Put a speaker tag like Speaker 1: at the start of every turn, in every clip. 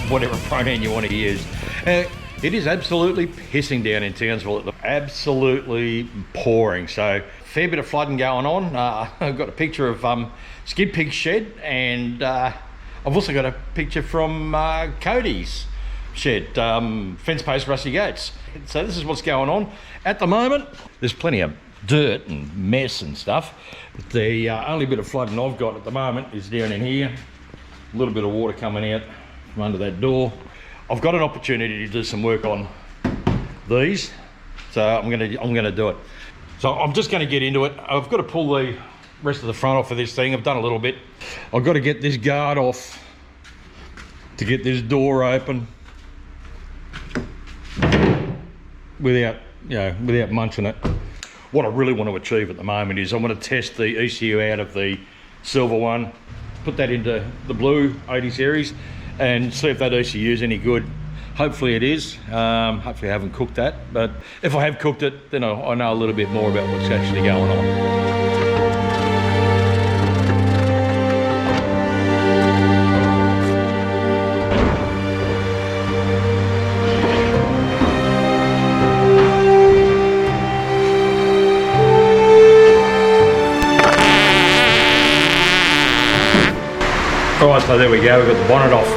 Speaker 1: whatever pronoun you want to use. It is absolutely pissing down in Townsville. Absolutely pouring. So fair bit of flooding going on. I've got a picture of Skid Pig's shed, and I've also got a picture from Cody's shed, fence post Rusty Gates. So this is what's going on at the moment. There's plenty of dirt and mess and stuff. The only bit of flooding I've got at the moment is down in here. A little bit of water coming out from under that door. I've got an opportunity to do some work on these, so I'm gonna do it. So I'm just gonna get into it. I've got to pull the rest of the front off of this thing. I've done a little bit. I've got to get this guard off to get this door open without, without munching it. What I really want to achieve at the moment is I want to test the ECU out of the silver one, put that into the blue 80 series, and see if that ECU is any good. Hopefully it is. Hopefully I haven't cooked that, but if I have cooked it, then I know a little bit more about what's actually going on. Right, so there we go, we've got the bonnet off.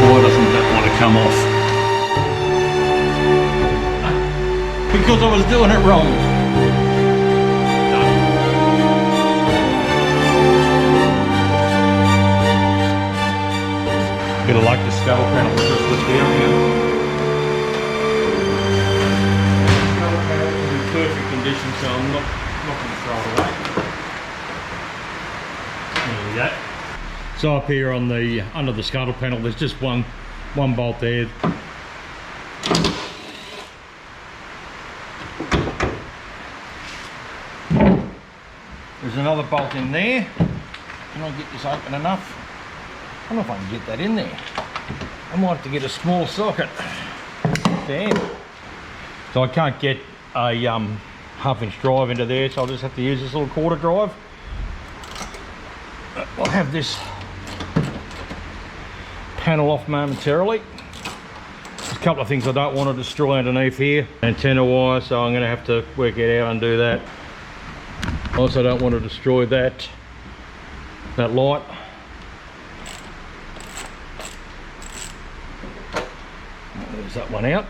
Speaker 1: Why doesn't that want to come off? Because I was doing it wrong. Bit of luck, the scuttle panel was just put down here. Scuttle panel is in perfect condition, so I'm not going to throw it away. There we go. So up here on the under the scuttle panel, there's just one bolt there. There's another bolt in there. Can I get this open enough? I don't know if I can get that in there. I might have to get a small socket. Damn. So I can't get a half-inch drive into there, so I'll just have to use this little quarter drive. I'll have this panel off momentarily. There's a couple of things I don't want to destroy underneath here. Antenna wire, so I'm going to have to work it out and do that. I also don't want to destroy that light. There's that one out.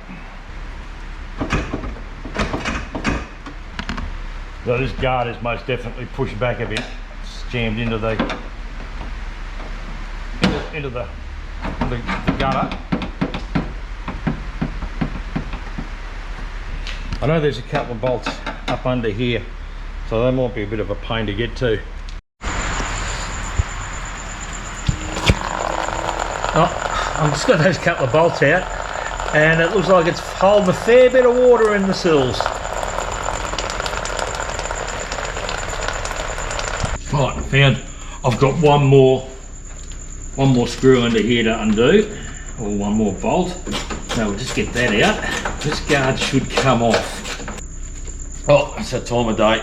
Speaker 1: So this guard is most definitely pushed back a bit. It's jammed into the gutter. I know there's a couple of bolts up under here, so that might be a bit of a pain to get to. Oh, I've just got those couple of bolts out, and it looks like it's holding a fair bit of water in the sills. Right, I've got one more screw under here to undo, or one more bolt. So we'll just get that out. This guard should come off. Oh, it's that time of day.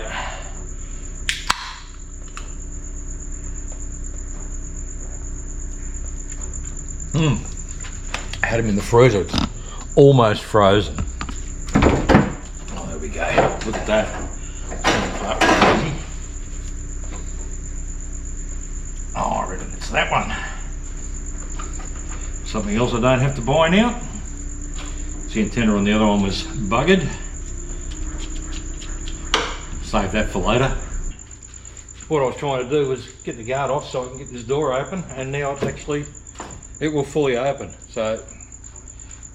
Speaker 1: I had him in the freezer. It's almost frozen. Oh, there we go. Look at that. Oh, I reckon it's that one. Something else I don't have to buy now. The antenna on the other one was buggered. Save that for later. What I was trying to do was get the guard off so I can get this door open, and now it's actually, it will fully open. So it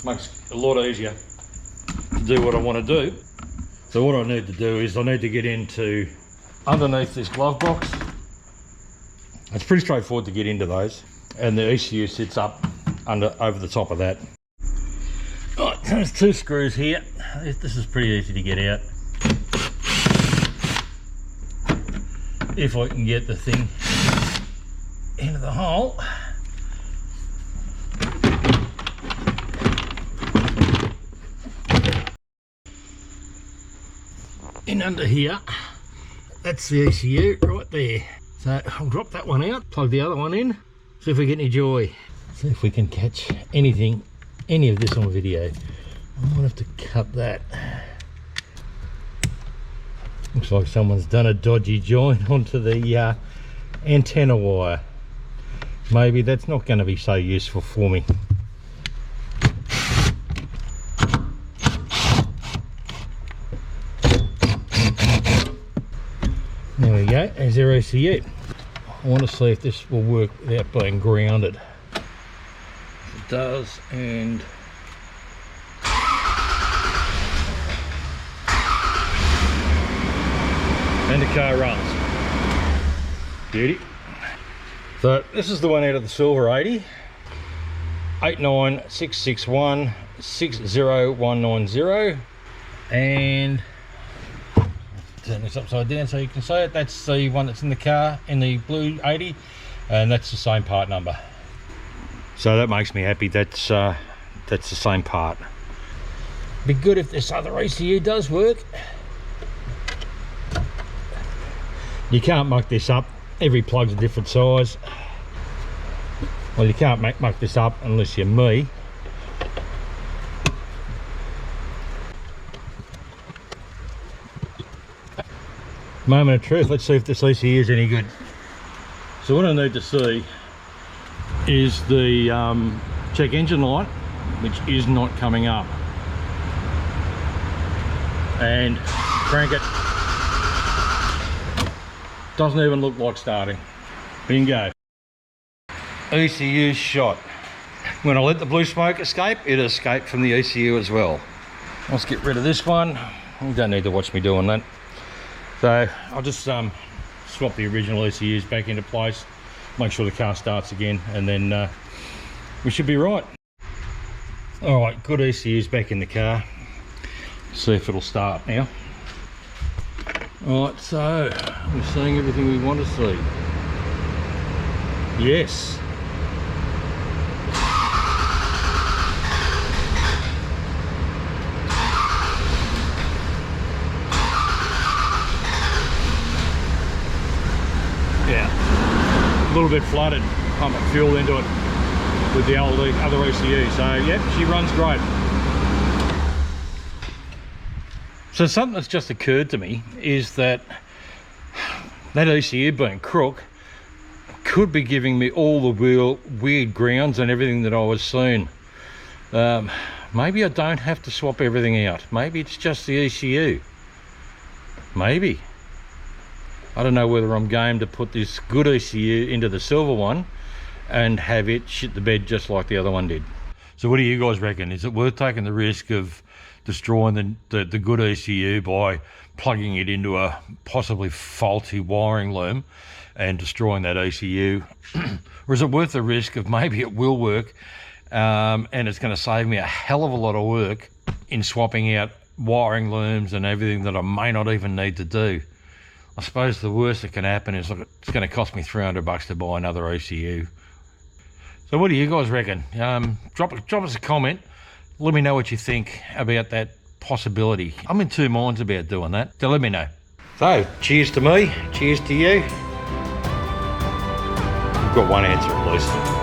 Speaker 1: makes it a lot easier to do what I want to do. So what I need to do is I need to get into underneath this glove box. It's pretty straightforward to get into those, and the ECU sits up over the top of that. Right, there's two screws here. This is pretty easy to get out if I can get the thing into the hole. In under here, that's the ECU right there. So I'll drop that one out, plug the other one in, see if we get any joy. See if we can catch anything, any of this on video. I might have to cut that. Looks like someone's done a dodgy joint onto the antenna wire. Maybe that's not going to be so useful for me. There we go, there's our ECU. I want to see if this will work without being grounded. It does, and the car runs. Beauty. So this is the one out of the Silver 80. 89661 60190, and turn this upside down so you can see it. That's the one that's in the car in the blue 80, and that's the same part number. So that makes me happy. That's the same part. Be good if this other ECU does work. You can't muck this up. Every plug's a different size. Well, you can't muck this up unless you're me. Moment of truth. Let's see if this ECU is any good. So what I need to see is the check engine light, which is not coming up. And crank it. Doesn't even look like starting. Bingo. ECU shot. When I let the blue smoke escape, it escaped from the ECU as well. Let's get rid of this one. You don't need to watch me doing that. So I'll just swap the original ECUs back into place, make sure the car starts again, and then we should be right. All right, good ECUs back in the car. See if it'll start now. All right, so we're seeing everything we want to see. Yes. Yeah, a little bit flooded, pumping fuel into it with the other ECU. So yep, she runs great. So something that's just occurred to me is that ECU being crook could be giving me all the weird grounds and everything that I was seeing. Maybe I don't have to swap everything out. Maybe it's just the ECU. Maybe. I don't know whether I'm game to put this good ECU into the silver one and have it shit the bed just like the other one did. So what do you guys reckon? Is it worth taking the risk of destroying the good ECU by plugging it into a possibly faulty wiring loom and destroying that ECU? Or is it worth the risk of maybe it will work and it's going to save me a hell of a lot of work in swapping out wiring looms and everything that I may not even need to do? I suppose the worst that can happen is, look, it's going to cost me $300 to buy another ECU. So what do you guys reckon? Drop us a comment. Let me know what you think about that possibility. I'm in two minds about doing that, so let me know. So, cheers to me, cheers to you. We've got one answer at least.